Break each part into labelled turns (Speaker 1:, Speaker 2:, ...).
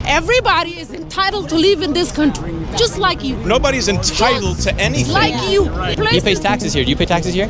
Speaker 1: Everybody is entitled to live in this country, just like you.
Speaker 2: Nobody's entitled to anything.
Speaker 1: Like you.
Speaker 3: You pay taxes here. Do you pay taxes here?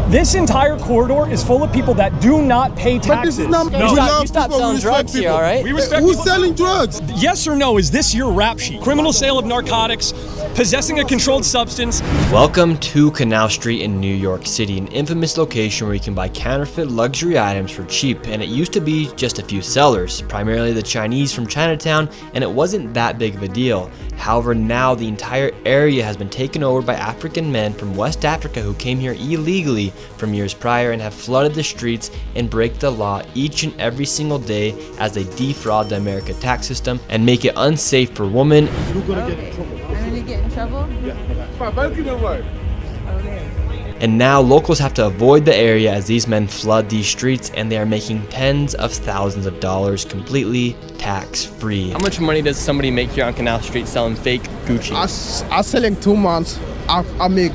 Speaker 4: This entire corridor is full of people that do not pay taxes.
Speaker 5: But this is not.
Speaker 3: You stop selling drugs here, all right?
Speaker 5: Who's selling drugs?
Speaker 4: Yes or no, is this your rap sheet? Criminal sale of narcotics, possessing a controlled substance.
Speaker 3: Welcome to Canal Street in New York City, an infamous location where you can buy counterfeit luxury items for cheap. And it used to be just a few sellers, primarily the Chinese from Chinatown, and it wasn't that big of a deal. However, now the entire area has been taken over by African men from West Africa who came here illegally from years prior and have flooded the streets and break the law each and every single day as they defraud the American tax system and make it unsafe for women.
Speaker 5: You're gonna get in trouble.
Speaker 6: I'm gonna get in trouble?
Speaker 3: And now locals have to avoid the area as these men flood these streets, and they are making tens of thousands of dollars completely tax-free. How much money does somebody make here on Canal Street selling fake Gucci?
Speaker 5: I selling 2 months. I make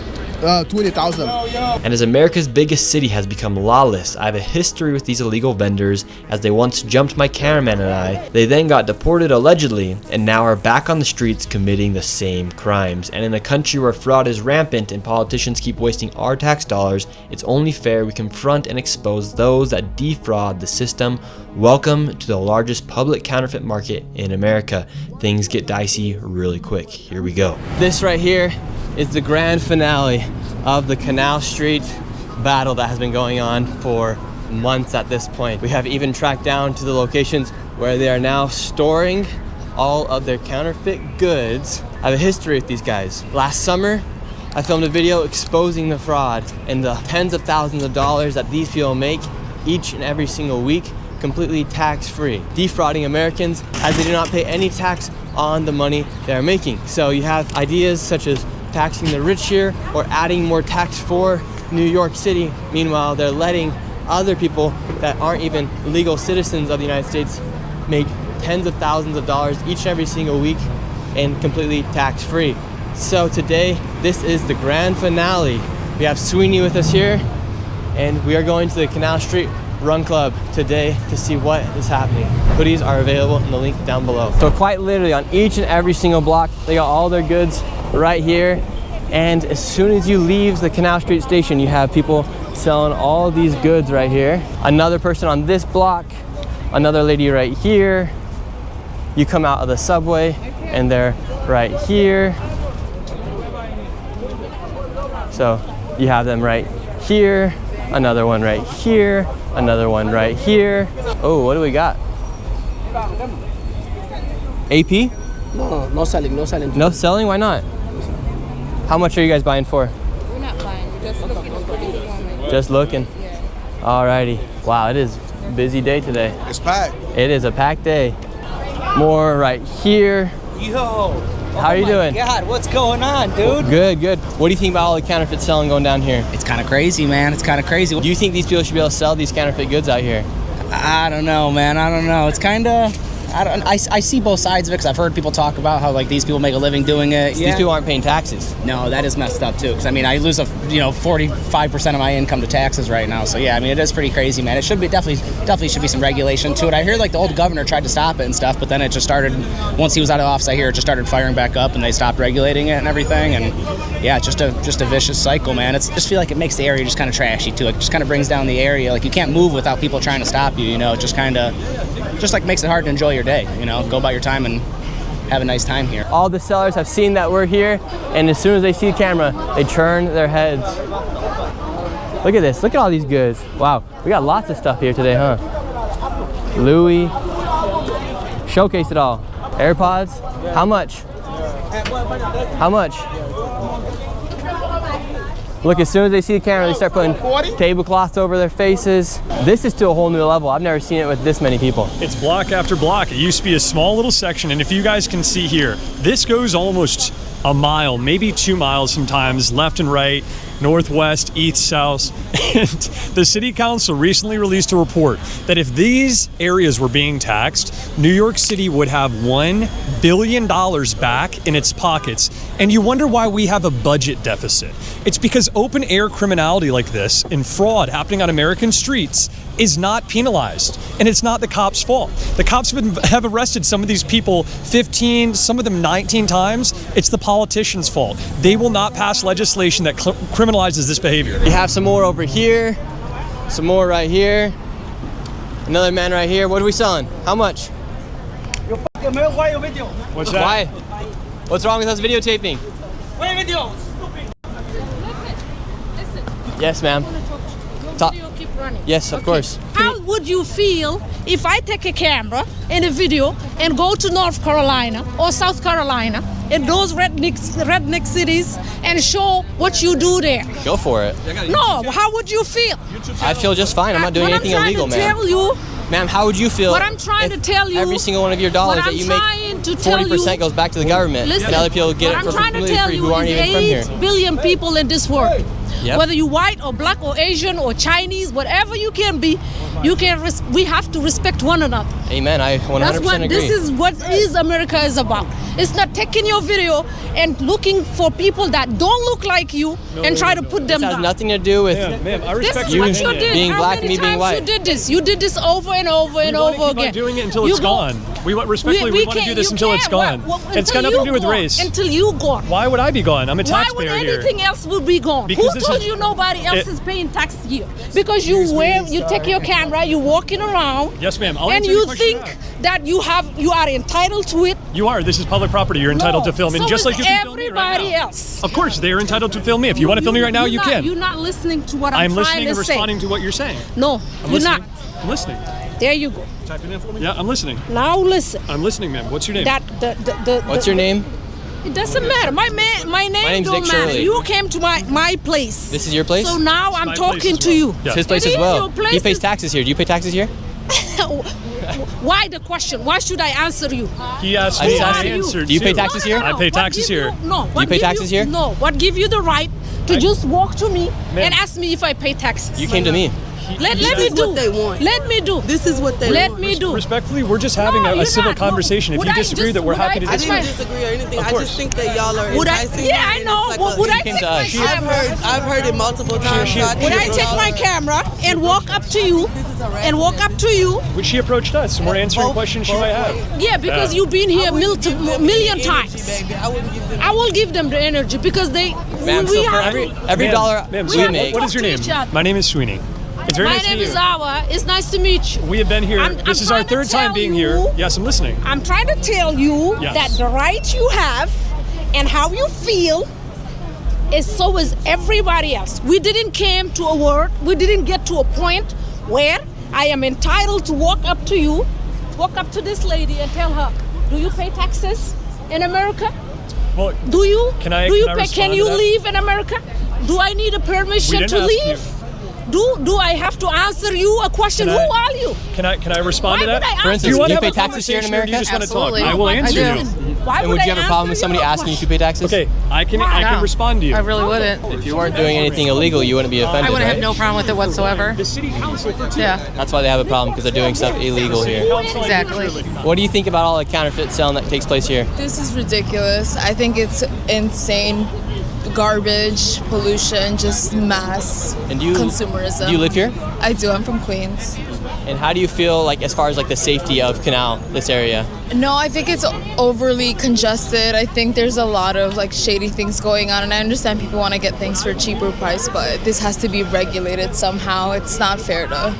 Speaker 5: 20,000.
Speaker 3: And as America's biggest city has become lawless, I have a history with these illegal vendors, as they once jumped my cameraman and I. They then got deported allegedly, and now are back on the streets committing the same crimes. And in a country where fraud is rampant and politicians keep wasting our tax dollars, it's only fair we confront and expose those that defraud the system. Welcome to the largest public counterfeit market in America. Things get dicey really quick. Here we go. This right here is the grand finale of the Canal Street battle that has been going on for months at this point. We have even tracked down to the locations where they are now storing all of their counterfeit goods. I have a history with these guys. Last summer, I filmed a video exposing the fraud and the tens of thousands of dollars that these people make each and every single week, completely tax-free, defrauding Americans as they do not pay any tax on the money they are making. So you have ideas such as taxing the rich here or adding more tax for New York City. Meanwhile, they're letting other people that aren't even legal citizens of the United States make tens of thousands of dollars each and every single week and completely tax-free. So today, this is the grand finale. We have Sweeney with us here, and we are going to the Canal Street Run Club today to see what is happening. Hoodies are available in the link down below. So quite literally on each and every single block, they got all their goods right here. And as soon as you leave the Canal Street station, you have people selling all these goods right here. Another person on this block, another lady right here. You come out of the subway and they're right here. So you have them right here, another one right here, another one right here. Oh, what do we got? AP?
Speaker 7: No selling, no selling.
Speaker 3: No selling? Why not? How much are you guys buying for?
Speaker 6: We're not buying, we're just looking for this woman.
Speaker 3: Just looking?
Speaker 6: Yeah.
Speaker 3: Alrighty. Wow, it is a busy day today.
Speaker 2: It's packed.
Speaker 3: It is a packed day. More right here.
Speaker 7: Yo.
Speaker 3: How are you doing?
Speaker 7: God, what's going on, dude?
Speaker 3: Good, good. What do you think about all the counterfeit selling going down here?
Speaker 7: It's kind of crazy, man. It's kind of crazy.
Speaker 3: Do you think these people should be able to sell these counterfeit goods out here?
Speaker 7: I don't know, man. I don't know. It's kind of... I see both sides of it because I've heard people talk about how like these people make a living doing it.
Speaker 3: These people aren't paying taxes.
Speaker 7: No, that is messed up too. Because I mean, I lose 45% of my income to taxes right now. So yeah, I mean, it is pretty crazy, man. It should be definitely should be some regulation to it. I hear like the old governor tried to stop it and stuff, but then it just started once he was out of office. I hear it just started firing back up, and they stopped regulating it and everything. And yeah, just a vicious cycle, man. I just feel like it makes the area just kind of trashy too. It just kind of brings down the area. Like you can't move without people trying to stop you. You know, it just kind of like makes it hard to enjoy your day. You know, go about your time and have a nice time here.
Speaker 3: All the sellers have seen that we're here, and as soon as they see the camera, they turn their heads. Look at this, look at all these goods. Wow, we got lots of stuff here today, huh? Louis, showcase it all. AirPods, how much? How much? Look, as soon as they see the camera, they start putting tablecloths over their faces. This is to a whole new level. I've never seen it with this many people.
Speaker 4: It's block after block. It used to be a small little section, and if you guys can see here, this goes almost a mile, maybe 2 miles sometimes, left and right, northwest, east, south. And the city council recently released a report that if these areas were being taxed, New York City would have $1 billion back in its pockets. And you wonder why we have a budget deficit. It's because open air criminality like this and fraud happening on American streets is not penalized, and it's not the cops' fault. The cops have arrested some of these people 15, some of them 19 times. It's the politicians' fault. They will not pass legislation that criminalizes this behavior.
Speaker 3: We have some more over here, some more right here, another man right here. What are we selling? How much?
Speaker 4: What's that?
Speaker 3: Why? What's wrong with us videotaping? Yes, ma'am.
Speaker 1: Video keep running.
Speaker 3: Yes, of course.
Speaker 1: How would you feel if I take a camera and a video and go to North Carolina or South Carolina in those redneck cities and show what you do there?
Speaker 3: Go for it.
Speaker 1: No, how would you feel?
Speaker 3: I feel just fine. I'm not doing anything illegal, ma'am. Ma'am, how would you feel
Speaker 1: What I'm trying to tell you,
Speaker 3: every single one of your dollars that you make, 40% goes back to the government,
Speaker 1: listen,
Speaker 3: and other people get it for completely free who aren't even from here?
Speaker 1: 8 billion people in this world.
Speaker 3: Yep.
Speaker 1: Whether you're white or black or Asian or Chinese, whatever you can be, we have to respect one another.
Speaker 3: Amen. I 100%
Speaker 1: That's what
Speaker 3: agree.
Speaker 1: this is what America is about. It's not taking your video and looking for people that don't look like you and try to put them
Speaker 3: This has
Speaker 1: down.
Speaker 3: nothing to do with
Speaker 4: Ma'am, I
Speaker 1: This
Speaker 4: respect
Speaker 1: is
Speaker 4: you
Speaker 1: what you did.
Speaker 3: being
Speaker 1: How
Speaker 3: black
Speaker 1: many
Speaker 3: and me being
Speaker 1: times
Speaker 3: white.
Speaker 1: You did this. You did this over and over and over
Speaker 4: keep
Speaker 1: again.
Speaker 4: on doing it until
Speaker 1: You
Speaker 4: it's
Speaker 1: go-
Speaker 4: gone. We want to do this until it's gone. It's got nothing to do with race.
Speaker 1: Until you gone.
Speaker 4: Why would I be gone? I'm a
Speaker 1: Why
Speaker 4: taxpayer
Speaker 1: would
Speaker 4: here.
Speaker 1: anything else would be gone?
Speaker 4: Because
Speaker 1: Who
Speaker 4: this
Speaker 1: told
Speaker 4: is-
Speaker 1: you nobody else is paying tax here? Because you take your camera, you're walking around.
Speaker 4: Yes, ma'am. I'll
Speaker 1: And
Speaker 4: answer any
Speaker 1: you
Speaker 4: question
Speaker 1: think that you are entitled to it.
Speaker 4: You are. This is public property. You're entitled to film, and
Speaker 1: so
Speaker 4: just
Speaker 1: is
Speaker 4: like you can film me right
Speaker 1: everybody
Speaker 4: now.
Speaker 1: else.
Speaker 4: Of course, they are entitled to film me. If you want to film me right now, you can.
Speaker 1: You're not listening to what
Speaker 4: I'm
Speaker 1: I'm trying
Speaker 4: listening
Speaker 1: to
Speaker 4: and
Speaker 1: say.
Speaker 4: responding to what you're saying.
Speaker 1: No,
Speaker 4: I'm
Speaker 1: you're
Speaker 4: listening.
Speaker 1: not.
Speaker 4: I'm listening.
Speaker 1: There you go.
Speaker 4: Type it in for me. Yeah, I'm listening.
Speaker 1: Now listen.
Speaker 4: I'm listening, ma'am. What's your name?
Speaker 3: What's your name?
Speaker 1: It doesn't matter. My name
Speaker 3: name's
Speaker 1: don't
Speaker 3: Dick
Speaker 1: matter.
Speaker 3: Shirley.
Speaker 1: You came to my place.
Speaker 3: This is your place?
Speaker 1: So now I'm
Speaker 4: my place
Speaker 1: talking
Speaker 4: as
Speaker 1: to
Speaker 4: well.
Speaker 1: you.
Speaker 4: Yeah.
Speaker 3: It's his place
Speaker 1: It
Speaker 3: as
Speaker 1: is
Speaker 3: well.
Speaker 1: your place.
Speaker 3: He pays taxes here. Do you pay taxes here?
Speaker 1: Why the question? Why should I answer you?
Speaker 4: He asked
Speaker 3: I
Speaker 4: me.
Speaker 3: just
Speaker 4: I
Speaker 3: asked you.
Speaker 4: answered
Speaker 3: Do you pay
Speaker 4: too.
Speaker 3: taxes here?
Speaker 4: I pay
Speaker 1: What
Speaker 4: taxes
Speaker 1: give
Speaker 4: here.
Speaker 1: You, no. What
Speaker 3: you pay
Speaker 1: give
Speaker 3: taxes here?
Speaker 1: No. What give you the right to just walk to me and ask me if I pay taxes?
Speaker 3: You came to me.
Speaker 1: Let me
Speaker 8: is
Speaker 1: do.
Speaker 8: what they want.
Speaker 1: Let me do.
Speaker 8: This is what they
Speaker 1: Let
Speaker 8: want.
Speaker 1: me do.
Speaker 4: Respectfully, we're just having
Speaker 1: No,
Speaker 4: a
Speaker 1: you're
Speaker 4: civil
Speaker 1: not. No.
Speaker 4: conversation. If
Speaker 1: Would
Speaker 4: you
Speaker 1: I
Speaker 4: disagree,
Speaker 1: just-
Speaker 4: that we're
Speaker 1: would I
Speaker 4: happy to
Speaker 8: I
Speaker 4: disagree.
Speaker 8: didn't disagree or anything.
Speaker 4: Of
Speaker 8: I
Speaker 4: course.
Speaker 8: just think that y'all are
Speaker 1: Would I?
Speaker 8: enticing.
Speaker 1: Yeah, I
Speaker 8: and
Speaker 1: know.
Speaker 8: it's like
Speaker 1: Would I
Speaker 3: came
Speaker 1: take
Speaker 3: to
Speaker 1: my
Speaker 3: us.
Speaker 1: camera?
Speaker 8: I've heard it multiple times. so I
Speaker 1: Would
Speaker 8: think
Speaker 1: I
Speaker 8: that
Speaker 1: take
Speaker 8: y'all
Speaker 1: my
Speaker 8: are-
Speaker 1: camera and walk up to you and walk up to you?
Speaker 4: Which she approached us, and we're answering
Speaker 8: Both-
Speaker 4: questions she
Speaker 8: both
Speaker 4: might have.
Speaker 8: ways.
Speaker 1: Yeah, because
Speaker 4: Yeah.
Speaker 1: you've been here million
Speaker 8: Energy,
Speaker 1: times.
Speaker 8: baby. I wouldn't give them.
Speaker 1: I will give them the energy because they.
Speaker 3: Ma'am,
Speaker 1: we
Speaker 3: so for
Speaker 1: have
Speaker 3: every
Speaker 4: Ma'am,
Speaker 3: dollar
Speaker 4: ma'am,
Speaker 3: we
Speaker 4: so
Speaker 3: make.
Speaker 4: what is your
Speaker 1: Talk
Speaker 4: name?
Speaker 1: to each other.
Speaker 4: My name is Sweeney. It's very
Speaker 1: My
Speaker 4: nice to
Speaker 1: name
Speaker 4: meet
Speaker 1: is
Speaker 4: you.
Speaker 1: Awa. It's nice to meet you.
Speaker 4: We have been here.
Speaker 1: I'm
Speaker 4: This is our
Speaker 1: trying to
Speaker 4: third time
Speaker 1: tell
Speaker 4: being
Speaker 1: you-
Speaker 4: here. Yes, I'm listening.
Speaker 1: I'm trying to tell you
Speaker 4: Yes.
Speaker 1: that the right you have and how you feel is so is everybody else. We didn't came to a word. We didn't get to a point where I am entitled to walk up to you, walk up to this lady and tell her, "Do you pay taxes in America?
Speaker 4: Well,
Speaker 1: Do you?
Speaker 4: Can I-
Speaker 1: Do you
Speaker 4: can I
Speaker 1: pay?
Speaker 4: respond
Speaker 1: Can
Speaker 4: to
Speaker 1: you
Speaker 4: that?
Speaker 1: leave in America? Do I need a permission
Speaker 4: didn't
Speaker 1: to
Speaker 4: ask
Speaker 1: leave? Do I have to answer you a question?
Speaker 4: Can
Speaker 1: Who
Speaker 4: I-
Speaker 1: are you?
Speaker 4: Can I respond
Speaker 1: Why
Speaker 4: to that?
Speaker 1: would I
Speaker 3: For
Speaker 1: answer
Speaker 3: instance,
Speaker 4: Do you
Speaker 3: do
Speaker 4: want to
Speaker 3: you
Speaker 4: have
Speaker 3: pay
Speaker 4: a
Speaker 3: taxes here in
Speaker 4: conversation, or do you
Speaker 3: America?
Speaker 4: just want to
Speaker 6: Absolutely.
Speaker 4: talk? I will
Speaker 6: I
Speaker 4: answer
Speaker 6: do.
Speaker 4: you.
Speaker 1: Why
Speaker 3: And would you have a problem with
Speaker 1: answer
Speaker 3: somebody
Speaker 1: you a
Speaker 3: asking if you
Speaker 1: question?
Speaker 3: pay taxes?
Speaker 4: Okay, I can respond to you.
Speaker 6: I really wouldn't.
Speaker 3: If you weren't doing anything illegal, you wouldn't be offended,
Speaker 6: I wouldn't have
Speaker 3: right?
Speaker 6: no problem with it whatsoever.
Speaker 4: The city council for two.
Speaker 6: Yeah,
Speaker 3: That's why they have a problem, because they're doing stuff illegal here.
Speaker 6: exactly.
Speaker 3: What do you think about all the counterfeit selling that takes place here?
Speaker 9: This is ridiculous. I think it's insane. Garbage, pollution, just mass
Speaker 3: And do you
Speaker 9: consumerism.
Speaker 3: Do you live here?
Speaker 9: I do. I'm from Queens.
Speaker 3: And how do you feel like as far as like the safety of Canal, this area?
Speaker 9: No, I think it's overly congested. I think there's a lot of like shady things going on, and I understand people want to get things for a cheaper price, but this has to be regulated somehow. It's not fair to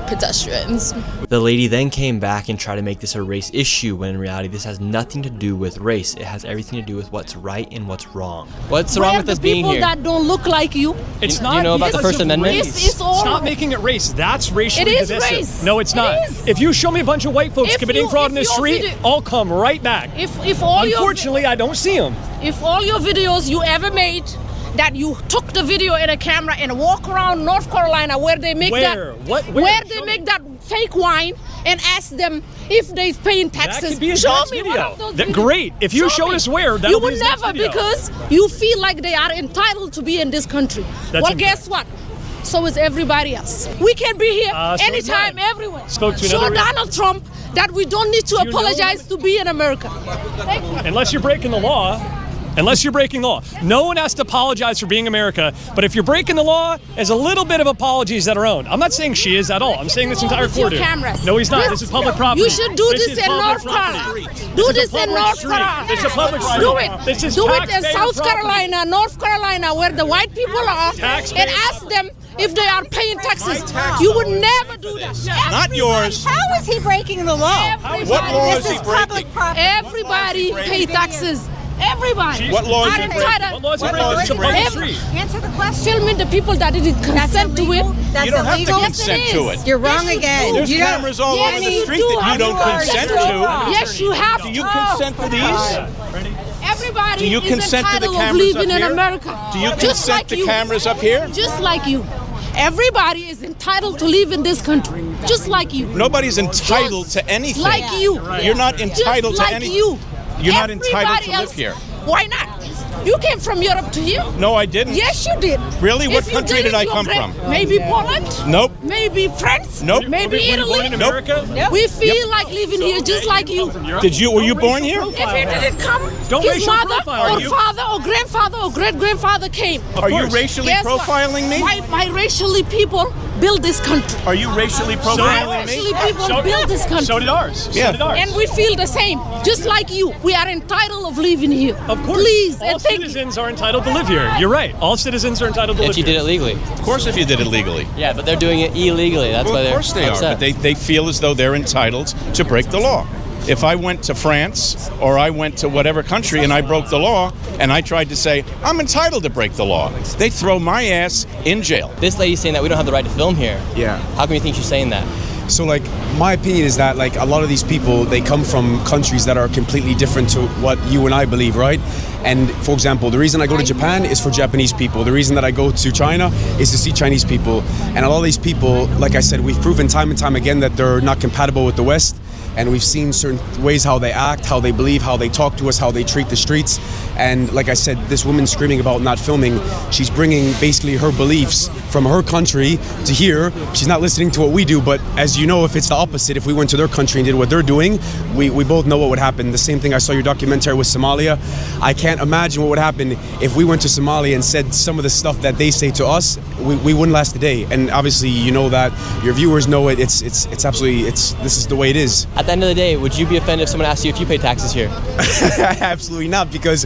Speaker 9: pedestrians.
Speaker 3: The lady then came back and tried to make this a race issue, when in reality this has nothing to do with race. It has everything to do with what's right and what's wrong. What's wrong
Speaker 1: Where
Speaker 3: with
Speaker 1: the
Speaker 3: us being
Speaker 1: people
Speaker 3: here?
Speaker 1: that don't look like you?
Speaker 4: It's
Speaker 3: Do
Speaker 4: not.
Speaker 3: you know about the
Speaker 4: because
Speaker 3: First
Speaker 4: of
Speaker 3: Amendment?
Speaker 4: race.
Speaker 1: It's all-
Speaker 4: Stop making it race. That's racially
Speaker 1: It is
Speaker 4: divisive.
Speaker 1: race.
Speaker 4: No, it's not.
Speaker 1: It is.
Speaker 4: If you show me a bunch of white folks
Speaker 1: If
Speaker 4: committing
Speaker 1: you-
Speaker 4: fraud
Speaker 1: if
Speaker 4: in the
Speaker 1: your
Speaker 4: street,
Speaker 1: video-
Speaker 4: I'll come right back.
Speaker 1: If all your
Speaker 4: Unfortunately, I don't see them.
Speaker 1: if all your videos you ever made that you took the video in a camera and walk around North Carolina where they make
Speaker 4: Where?
Speaker 1: that
Speaker 4: What? Where?
Speaker 1: where they
Speaker 4: Show me.
Speaker 1: make that fake wine and ask them if they're paying
Speaker 4: That
Speaker 1: taxes.
Speaker 4: could be a
Speaker 1: Show
Speaker 4: next
Speaker 1: me
Speaker 4: video.
Speaker 1: one of those
Speaker 4: That-
Speaker 1: videos.
Speaker 4: great. If you
Speaker 1: Show
Speaker 4: showed
Speaker 1: me.
Speaker 4: us where, that'll
Speaker 1: you
Speaker 4: be
Speaker 1: would
Speaker 4: his next
Speaker 1: never
Speaker 4: video.
Speaker 1: because you feel like they are entitled to be in this country.
Speaker 4: That's
Speaker 1: well,
Speaker 4: incorrect.
Speaker 1: guess what? So is everybody else. We can be here
Speaker 4: So is
Speaker 1: anytime,
Speaker 4: mine.
Speaker 1: everywhere.
Speaker 4: Spoke to
Speaker 1: Show
Speaker 4: another-
Speaker 1: Donald Trump that we don't need to
Speaker 4: Do you know-
Speaker 1: apologize to be in America. Thank you.
Speaker 4: Unless you're breaking the law. unless you're breaking the law. No one has to apologize for being America, but if you're breaking the law, there's a little bit of apologies that are owed. I'm not saying she is at all. I'm saying this entire
Speaker 1: With your
Speaker 4: court.
Speaker 1: cameras.
Speaker 4: No, he's not. This is public property.
Speaker 1: You should do this
Speaker 4: is
Speaker 1: in
Speaker 4: public
Speaker 1: North
Speaker 4: property.
Speaker 1: Carolina. Do this in North Carolina.
Speaker 4: It's a public street.
Speaker 1: Do it.
Speaker 4: This is
Speaker 1: Do it in
Speaker 4: taxpayer
Speaker 1: South
Speaker 4: property.
Speaker 1: Carolina, North Carolina, where the white people are,
Speaker 4: Taxpayer
Speaker 1: and ask them if they are paying taxes. You would never do that.
Speaker 2: Not yours.
Speaker 10: How is he breaking the law?
Speaker 2: What law
Speaker 10: This
Speaker 2: is he
Speaker 10: is public
Speaker 2: breaking?
Speaker 10: property.
Speaker 1: Everybody pay taxes. Everybody.
Speaker 2: What law is he
Speaker 1: I'm
Speaker 2: breaking?
Speaker 1: entitled-
Speaker 4: What law is he
Speaker 2: What
Speaker 4: breaking?
Speaker 2: law is
Speaker 4: It's a
Speaker 2: he
Speaker 4: public
Speaker 2: breaking?
Speaker 4: street.
Speaker 10: Answer the question.
Speaker 1: Filming the people that didn't consent to it.
Speaker 10: That's
Speaker 2: You don't have to
Speaker 10: illegal.
Speaker 2: consent to it.
Speaker 10: You're wrong again.
Speaker 2: There's
Speaker 10: You don't-
Speaker 2: cameras all
Speaker 1: Yes,
Speaker 2: over the
Speaker 1: you
Speaker 2: street
Speaker 1: do
Speaker 2: that you
Speaker 1: have
Speaker 2: don't
Speaker 1: to.
Speaker 2: consent
Speaker 1: Yes,
Speaker 2: to.
Speaker 1: Yes, you have
Speaker 2: Do
Speaker 1: to.
Speaker 2: you consent to these?
Speaker 1: Everybody
Speaker 2: Do you
Speaker 1: is
Speaker 2: consent to the
Speaker 1: entitled of
Speaker 2: cameras
Speaker 1: living
Speaker 2: up
Speaker 1: in
Speaker 2: here?
Speaker 1: America.
Speaker 2: Do you
Speaker 1: Just
Speaker 2: consent
Speaker 1: like
Speaker 2: to
Speaker 1: you.
Speaker 2: cameras up here?
Speaker 1: Just like you. Everybody is entitled to live in this country. Just like you.
Speaker 2: Nobody's entitled
Speaker 1: Just
Speaker 2: to anything.
Speaker 1: Like you.
Speaker 2: You're not entitled
Speaker 1: Just
Speaker 2: to
Speaker 1: like
Speaker 2: anything.
Speaker 1: you.
Speaker 2: You're not entitled
Speaker 1: Everybody
Speaker 2: to live
Speaker 1: else-
Speaker 2: here.
Speaker 1: Why not? You came from Europe to here.
Speaker 2: No, I didn't.
Speaker 1: Yes, you did.
Speaker 2: Really? What
Speaker 1: If you
Speaker 2: country did I
Speaker 1: you're
Speaker 2: come
Speaker 1: great.
Speaker 2: from?
Speaker 1: Maybe Poland.
Speaker 2: Nope.
Speaker 1: Maybe France.
Speaker 2: Nope.
Speaker 1: Maybe
Speaker 4: Were you born
Speaker 1: Italy.
Speaker 4: in America?
Speaker 1: We feel like living here just like you.
Speaker 2: Did you? Were you born here?
Speaker 1: If he didn't come,
Speaker 4: Don't
Speaker 1: his
Speaker 4: racial
Speaker 1: mother
Speaker 4: profile
Speaker 1: or
Speaker 4: you.
Speaker 1: father or grandfather or great-grandfather came.
Speaker 2: Are you
Speaker 4: course.
Speaker 2: racially
Speaker 1: Guess what?
Speaker 2: profiling me?
Speaker 1: My racially people build this country.
Speaker 2: Are you racially
Speaker 1: My
Speaker 2: profiling me?
Speaker 1: racially people build this country.
Speaker 4: So did ours.
Speaker 2: Yeah.
Speaker 4: So did ours.
Speaker 1: And we feel the same, just like you. We are entitled of living here.
Speaker 4: Of course.
Speaker 1: Please,
Speaker 4: all
Speaker 1: and thank you.
Speaker 4: citizens are entitled to live here. You're right. All citizens are entitled to live
Speaker 3: If you
Speaker 4: here.
Speaker 3: did it legally.
Speaker 2: Of course, if you did it legally.
Speaker 3: Yeah, but they're doing it illegally. That's why
Speaker 2: Well, of
Speaker 3: they're
Speaker 2: course they are,
Speaker 3: upset.
Speaker 2: but they feel as though they're entitled to break the law. If I went to France or I went to whatever country and I broke the law and I tried to say, I'm entitled to break the law, they throw my ass in jail.
Speaker 3: This lady's saying that we don't have the right to film here.
Speaker 11: Yeah.
Speaker 3: How come you think she's saying that?
Speaker 11: So like my opinion is that like a lot of these people, they come from countries that are completely different to what you and I believe, right? And for example, the reason I go to Japan is for Japanese people. The reason that I go to China is to see Chinese people. And a lot of these people, like I said, we've proven time and time again that they're not compatible with the West. And we've seen certain ways how they act, how they believe, how they talk to us, how they treat the streets. And like I said, this woman screaming about not filming, she's bringing basically her beliefs from her country to here. She's not listening to what we do, but as you know, if it's the opposite, if we went to their country and did what they're doing, we both know what would happen. The same thing, I saw your documentary with Somalia. I can't imagine what would happen if we went to Somalia and said some of the stuff that they say to us. We wouldn't last a day. And obviously, you know that, your viewers know it. It's absolutely, this is the way it is.
Speaker 3: At the end of the day, would you be offended if someone asked you if you pay taxes here?
Speaker 11: Absolutely not, because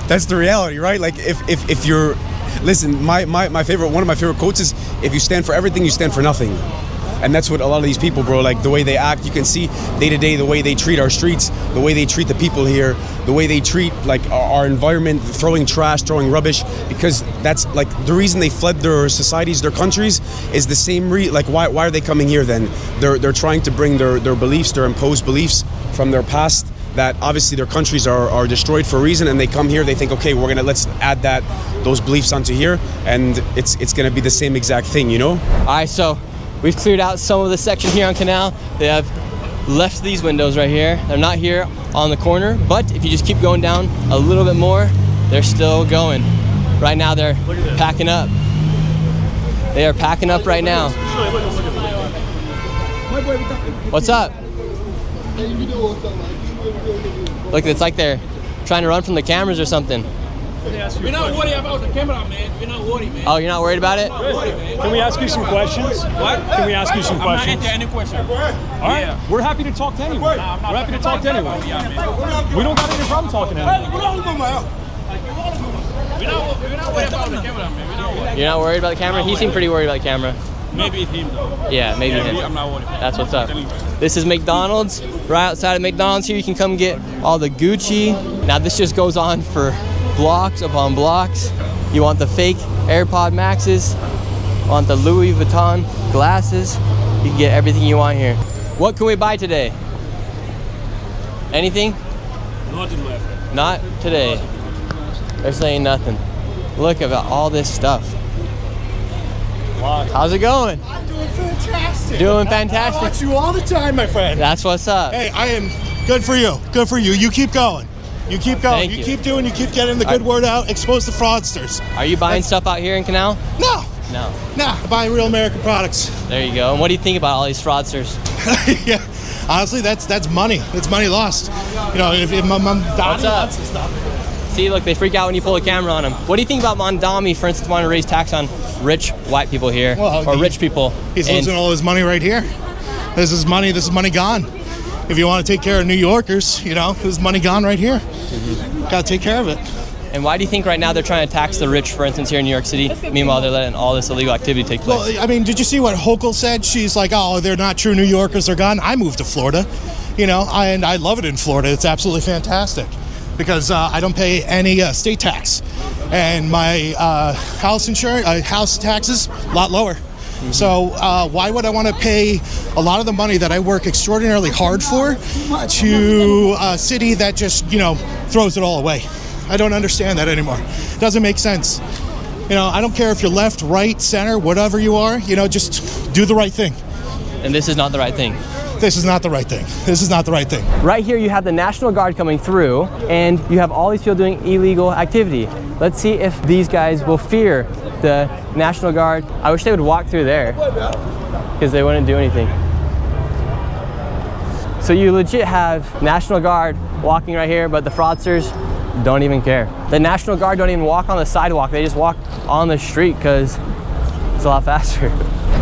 Speaker 11: that's the reality, right? Like if you're, listen, one of my favorite quotes is, if you stand for everything, you stand for nothing. And that's what a lot of these people, bro, like the way they act, you can see day to day the way they treat our streets, the way they treat the people here, the way they treat like our environment, throwing trash, throwing rubbish, because that's like the reason they fled their societies, their countries, is the same like why are they coming here then? They're trying to bring their beliefs, their imposed beliefs from their past, that obviously their countries are destroyed for a reason, and they come here, they think, okay, let's add those beliefs onto here, and it's gonna be the same exact thing, you know?
Speaker 3: All right, so we've cleared out some of the section here on Canal. They have left these windows right here. They're not here on the corner, but if you just keep going down a little bit more, they're still going. Right now they're packing up. They are packing up right now. What's up? Look, it's like they're trying to run from the cameras or something.
Speaker 12: We're not worried about the camera, man. We're not worried, man.
Speaker 3: Oh, you're not worried about it?
Speaker 4: Can we ask you some questions?
Speaker 12: What?
Speaker 4: Can we ask you some questions?
Speaker 12: I'm not answering any question.
Speaker 4: All right, we're happy to talk to anyone. We're happy to talk to anyone. We don't got any problem talking to anyone.
Speaker 12: We're not worried about the camera, man. We're not worried.
Speaker 3: You're not worried about the camera? He seemed pretty worried about the camera.
Speaker 12: Maybe it's him, though.
Speaker 3: Yeah, maybe him.
Speaker 12: I'm not worried.
Speaker 3: That's what's up. This is McDonald's. Right outside of McDonald's here, you can come get all the Gucci. Now this just goes on for blocks upon blocks. You want the fake AirPod Maxes, want the Louis Vuitton glasses, you can get everything you want here. What can we buy today? Anything?
Speaker 12: Nothing left.
Speaker 3: Not today. They're saying nothing. Look at all this stuff. How's it going?
Speaker 13: I'm doing fantastic.
Speaker 3: Doing fantastic.
Speaker 13: I watch you all the time, my friend.
Speaker 3: That's what's up.
Speaker 13: Hey, I am good for you. Good for you. You keep going. You keep going.
Speaker 3: Thank you.
Speaker 13: Keep doing. You keep getting the good word out. Expose the fraudsters.
Speaker 3: Are you buying stuff out here in Canal?
Speaker 13: No.
Speaker 3: No.
Speaker 13: Nah. Buying real American products.
Speaker 3: There you go. And what do you think about all these fraudsters?
Speaker 13: Yeah. Honestly, that's money. That's money lost. You know, if my mom Donnie wants this stuff.
Speaker 3: See, look, they freak out when you pull a camera on them. What do you think about Mondami, for instance, wanting to raise tax on rich white people here, or rich people?
Speaker 13: He's losing all his money right here. This is money gone. If you want to take care of New Yorkers, you know, there's money gone right here. Got to take care of it.
Speaker 3: And why do you think right now they're trying to tax the rich, for instance, here in New York City? Meanwhile, they're letting all this illegal activity take place.
Speaker 13: Well, I mean, did you see what Hochul said? She's like, oh, they're not true New Yorkers, they're gone. I moved to Florida, you know, and I love it in Florida. It's absolutely fantastic because I don't pay any state tax. And my house insurance, house taxes, a lot lower. So why would I want to pay a lot of the money that I work extraordinarily hard for to a city that just, you know, throws it all away? I don't understand that anymore. It doesn't make sense. You know, I don't care if you're left, right, center, whatever you are, you know, just do the right thing.
Speaker 3: And this is not the right thing.
Speaker 13: This is not the right thing. This is not the right thing.
Speaker 3: Right here you have the National Guard coming through, and you have all these people doing illegal activity. Let's see if these guys will fear the National Guard. I wish they would walk through there, because they wouldn't do anything. So you legit have National Guard walking right here, but the fraudsters don't even care. The National Guard don't even walk on the sidewalk. They just walk on the street because it's a lot faster.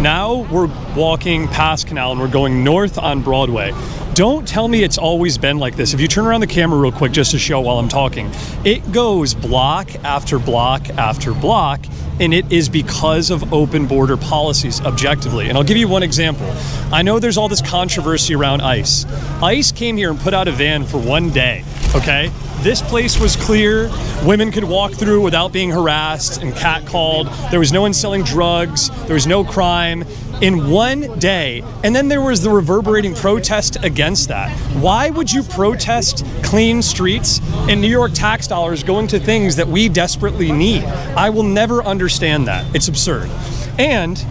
Speaker 4: Now we're walking past Canal and we're going north on Broadway. Don't tell me it's always been like this. If you turn around the camera real quick just to show while I'm talking, it goes block after block after block, and it is because of open border policies objectively. And I'll give you one example. I know there's all this controversy around ICE. ICE came here and put out a van for one day, okay? This place was clear. Women could walk through without being harassed and catcalled. There was no one selling drugs. There was no crime in one day. And then there was the reverberating protest against that. Why would you protest clean streets and New York tax dollars going to things that we desperately need? I will never understand that. It's absurd. And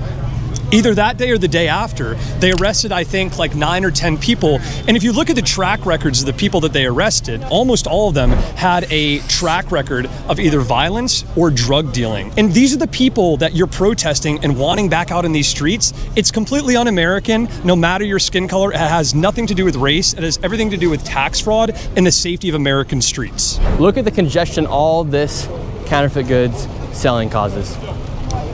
Speaker 4: either that day or the day after, they arrested, I think, like 9 or 10 people. And if you look at the track records of the people that they arrested, almost all of them had a track record of either violence or drug dealing. And these are the people that you're protesting and wanting back out in these streets. It's completely un-American, no matter your skin color. It has nothing to do with race. It has everything to do with tax fraud and the safety of American streets.
Speaker 3: Look at the congestion all this counterfeit goods selling causes.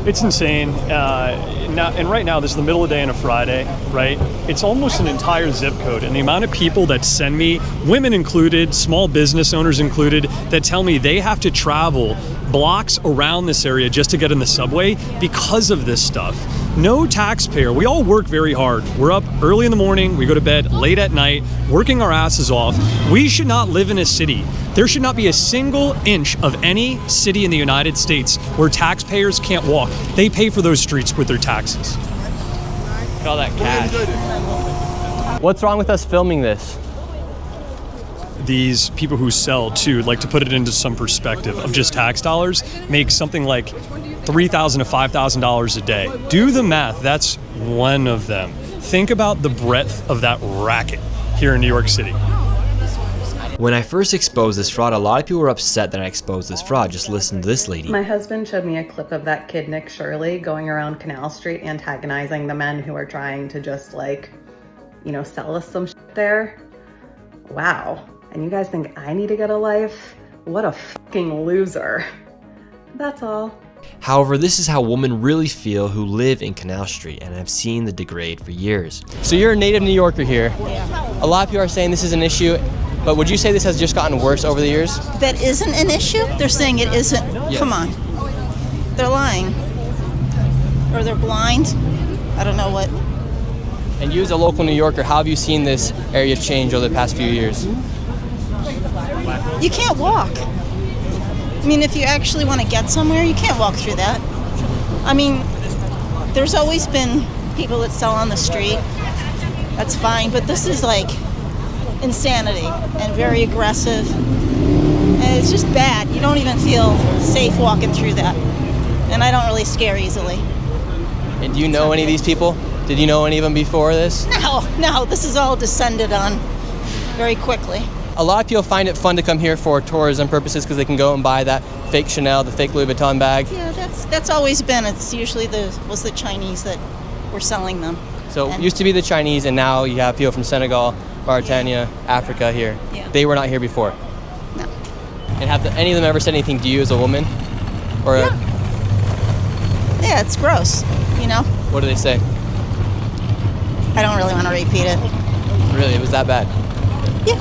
Speaker 4: It's insane. And right now, this is the middle of the day on a Friday, right? It's almost an entire zip code. And the amount of people that send me, women included, small business owners included, that tell me they have to travel blocks around this area just to get in the subway because of this stuff. No taxpayer. We all work very hard. We're up early in the morning. We go to bed late at night, working our asses off. We should not live in a city. There should not be a single inch of any city in the United States where taxpayers can't walk. They pay for those streets with their taxes.
Speaker 3: Look at all that cash. What's wrong with us filming this?
Speaker 4: These people who sell too, like, to put it into some perspective of just tax dollars, make something like $3,000 to $5,000 a day. Do the math. That's one of them. Think about the breadth of that racket here in New York City.
Speaker 3: When I first exposed this fraud, a lot of people were upset that I exposed this fraud. Just listen to this lady.
Speaker 14: My husband showed me a clip of that kid, Nick Shirley, going around Canal Street antagonizing the men who are trying to just, like, you know, sell us some shit there. Wow. And you guys think I need to get a life? What a fucking loser. That's all.
Speaker 3: However, this is how women really feel who live in Canal Street, and I've seen the degrade for years. So you're a native New Yorker here. Yeah. A lot of people are saying this is an issue, but would you say this has just gotten worse over the years?
Speaker 10: That isn't an issue? They're saying it isn't.
Speaker 3: Yes.
Speaker 10: Come on. They're lying. Or they're blind. I don't know what.
Speaker 3: And you as a local New Yorker, how have you seen this area change over the past few years?
Speaker 10: You can't walk. I mean, if you actually want to get somewhere, you can't walk through that. I mean, there's always been people that sell on the street. That's fine, but this is like insanity and very aggressive. And it's just bad. You don't even feel safe walking through that. And I don't really scare easily.
Speaker 3: And do you know any of these people? Did you know any of them before this?
Speaker 10: No, this is all descended on very quickly.
Speaker 3: A lot of people find it fun to come here for tourism purposes because they can go and buy that fake Chanel, the fake Louis Vuitton bag.
Speaker 10: Yeah, that's always been. It's usually the Chinese that were selling them.
Speaker 3: So it used to be the Chinese, and now you have people from Senegal, Mauritania, Africa here.
Speaker 10: Yeah.
Speaker 3: They were not here before.
Speaker 10: No.
Speaker 3: And have any of them ever said anything to you as a woman? Or
Speaker 10: Yeah, it's gross, you know?
Speaker 3: what do they say?
Speaker 10: I don't really want to repeat it.
Speaker 3: Really, it was that bad?
Speaker 10: Yeah.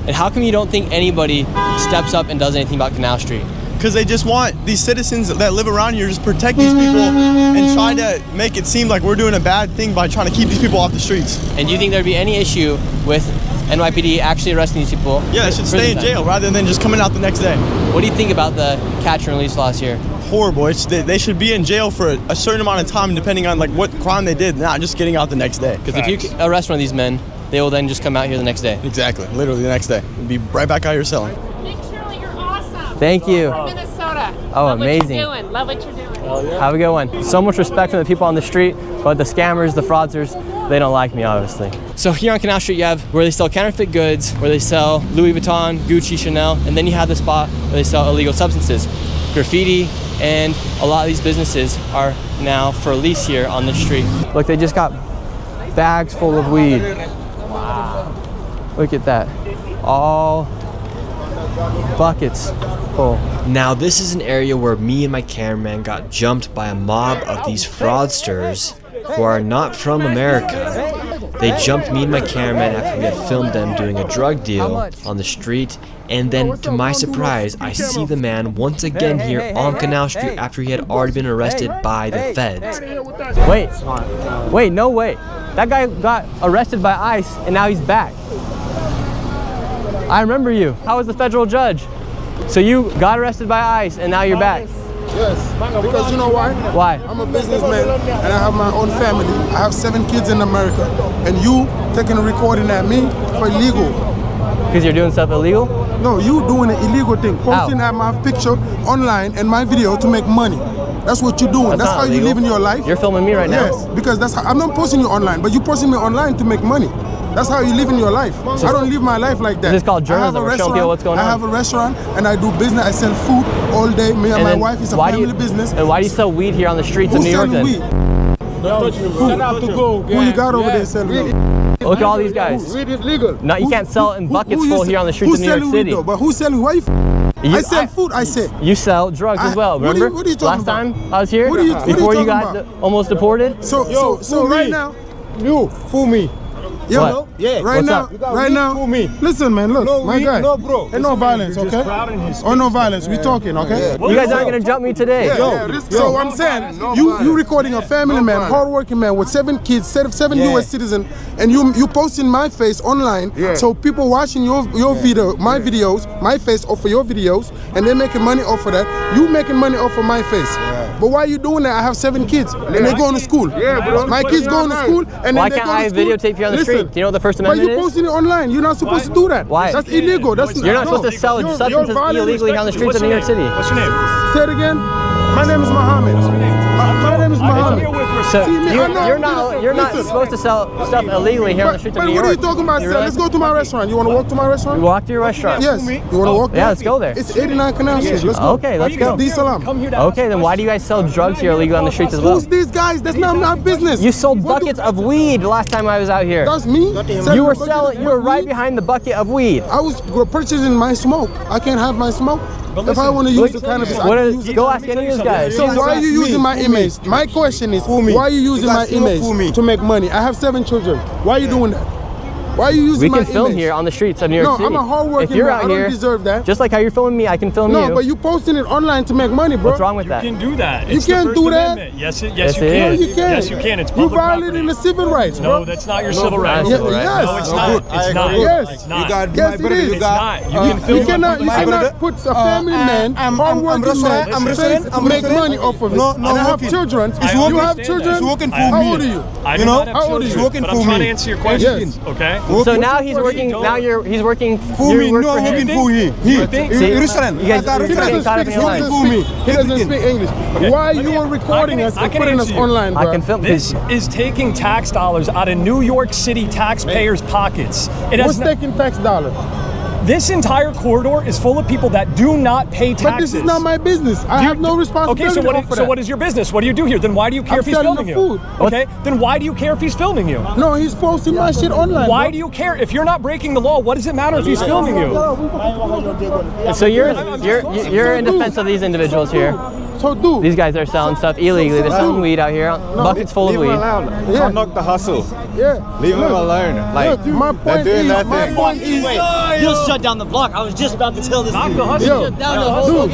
Speaker 3: And how come you don't think anybody steps up and does anything about Canal Street?
Speaker 15: Because they just want these citizens that live around here to just protect these people and try to make it seem like we're doing a bad thing by trying to keep these people off the streets.
Speaker 3: And do you think there'd be any issue with NYPD actually arresting these people?
Speaker 15: Yeah, they should stay in jail rather than just coming out the next day.
Speaker 3: What do you think about the catch and release laws here?
Speaker 15: Horrible. They should be in jail for a certain amount of time depending on like what crime they did, not just getting out the next day.
Speaker 3: Because if you arrest one of these men, they will then just come out here the next day.
Speaker 15: Exactly. Literally the next day. And be right back out here selling.
Speaker 16: Shirley, you're awesome.
Speaker 3: Thank you.
Speaker 16: From Minnesota.
Speaker 3: Oh,
Speaker 16: Love
Speaker 3: amazing.
Speaker 16: What you're doing. Love what you're doing.
Speaker 3: Have a good one. So much respect from the people on the street, but the scammers, the fraudsters, they don't like me, obviously. So here on Canal Street, you have where they sell counterfeit goods, where they sell Louis Vuitton, Gucci, Chanel, and then you have the spot where they sell illegal substances, graffiti, and a lot of these businesses are now for lease here on the street. Look, they just got bags full of weed. Wow. Look at that. All buckets full. Now this is an area where me and my cameraman got jumped by a mob of these fraudsters who are not from America. They jumped me and my cameraman after we had filmed them doing a drug deal on the street, and then to my surprise, I see the man once again here on Canal Street after he had already been arrested by the feds. Wait, no way. That guy got arrested by ICE and now he's back. I remember you. How was the federal judge? So you got arrested by ICE and now you're back.
Speaker 5: Yes, because you know why?
Speaker 3: Why?
Speaker 5: I'm a businessman and I have my own family. I have 7 kids in America, and you taking a recording at me for illegal.
Speaker 3: Because you're doing stuff illegal?
Speaker 5: No, you doing an illegal thing. Posting at my picture online and my video to make money. That's what you're doing. That's how you live in your life.
Speaker 3: You're filming me right now.
Speaker 5: Yes, because that's how, I'm not posting you online, but you posting me online to make money. That's how you live in your life. I don't live my life like that.
Speaker 3: This is called journalism. We're showing people what's going on.
Speaker 5: I have a restaurant and I do business. I sell food all day. Me and my wife is a family business.
Speaker 3: And why do you sell weed here on the streets of New York then?
Speaker 5: Who you got over there selling weed?
Speaker 3: Look at all these guys.
Speaker 5: Weed is legal.
Speaker 3: No, you can't sell in buckets full here on the streets of New York City.
Speaker 5: But who's selling? Why I sell food, I say.
Speaker 3: You sell drugs as well, remember?
Speaker 5: What are you talking
Speaker 3: about? Last time I was here,
Speaker 5: what are you
Speaker 3: before you
Speaker 5: talking
Speaker 3: got almost deported?
Speaker 5: So right now,
Speaker 17: you fool me.
Speaker 5: Yo,
Speaker 17: yeah.
Speaker 5: Right now, listen, man, look, my guy.
Speaker 17: No, bro.
Speaker 5: And no violence, okay? Or no violence. We talking, okay?
Speaker 3: You guys aren't gonna jump me today.
Speaker 5: So I'm saying, you recording a family man, hardworking man with 7 kids, 7 U.S. citizens, and you posting my face online, so people watching your video, my videos, my face off of your videos, and they're making money off of that. You making money off of my face. But why are you doing that? I have 7 kids, and they going to school. My kids going to school, and
Speaker 3: why
Speaker 5: then they
Speaker 3: can't
Speaker 5: go
Speaker 3: I
Speaker 5: to school.
Speaker 3: videotape you on the street? Do you know what the First Amendment
Speaker 5: is? But you're
Speaker 3: is?
Speaker 5: posting it online. You're not supposed to do that.
Speaker 3: Why?
Speaker 5: That's illegal.
Speaker 3: You're not supposed to sell substances illegally on the streets of New York City.
Speaker 4: What's your name?
Speaker 5: Say it again. My name is Mohammed. My name is Mohammed.
Speaker 3: So you're not supposed to sell stuff illegally here on the streets of New York.
Speaker 5: What are you talking about, sir? Let's go to my restaurant. You want to walk to my restaurant?
Speaker 3: Walk to your restaurant.
Speaker 5: Yes. You want to walk there?
Speaker 3: Yeah, let's go there.
Speaker 5: It's 89 Canal Street. Let's go.
Speaker 3: Okay, let's go. Okay, then why do you guys sell drugs here illegally on the streets as well?
Speaker 5: Who's these guys? That's not my business.
Speaker 3: You sold buckets of weed the last time I was out here.
Speaker 5: That's me?
Speaker 3: You were right behind the bucket of weed.
Speaker 5: I was purchasing my smoke. I can't have my smoke. If I want to use the cannabis,
Speaker 3: go ask any of those guys.
Speaker 5: So why are you using my image? My question is, why are you using my image to make money? I have 7 children. Why are you doing that? Why are you using my image?
Speaker 3: We can film here on the streets of New York City.
Speaker 5: No, I'm a hardworking man. I don't deserve that.
Speaker 3: Just like how you're filming me, I can film you.
Speaker 5: No, but you posting it online to make money, bro.
Speaker 3: What's wrong with that?
Speaker 4: You can do that.
Speaker 5: You can't do that.
Speaker 4: Yes, you can.
Speaker 3: Yes,
Speaker 5: you can.
Speaker 4: Yes, you can. It's
Speaker 5: you
Speaker 4: public property.
Speaker 5: violating the civil rights, bro.
Speaker 4: No, that's not your civil rights.
Speaker 5: Yes.
Speaker 4: No, it's not. It's not.
Speaker 5: Yes.
Speaker 4: It's not.
Speaker 5: Yes, it is.
Speaker 4: It's not. You can film.
Speaker 5: You cannot put a family man, hardworking man, to make money off of it. And I have children. You have children. How old are you?
Speaker 4: You know, how
Speaker 5: old are you?
Speaker 4: But I'm trying to answer your questions. Okay.
Speaker 3: So now he's working. Now he's working
Speaker 17: for me. No, I'm working for him.
Speaker 3: Restaurant. You guys
Speaker 5: He doesn't speak English. Why you are recording us and putting us online, bro?
Speaker 3: I can film.
Speaker 4: This is taking tax dollars out of New York City taxpayers' pockets.
Speaker 5: What's taking tax dollars?
Speaker 4: This entire corridor is full of people that do not pay taxes.
Speaker 5: But this is not my business. I have no responsibility.
Speaker 4: Okay, so what is your business? What do you do here? Then why do you care if he's filming you?
Speaker 5: Food.
Speaker 4: Okay, then why do you care if he's filming you?
Speaker 5: No, he's posting my shit online.
Speaker 4: Why do you care? If you're not breaking the law, what does it matter if he's filming you?
Speaker 3: So you're in defense of these individuals here.
Speaker 5: So do.
Speaker 3: These guys are selling stuff illegally. They're selling weed out here, buckets full of weed.
Speaker 17: Yeah. Not the hustle.
Speaker 5: Yeah.
Speaker 17: Leave them alone. Like,
Speaker 5: my point is,
Speaker 18: You'll shut down the block. I was just about to tell this dude.
Speaker 3: Shut down the whole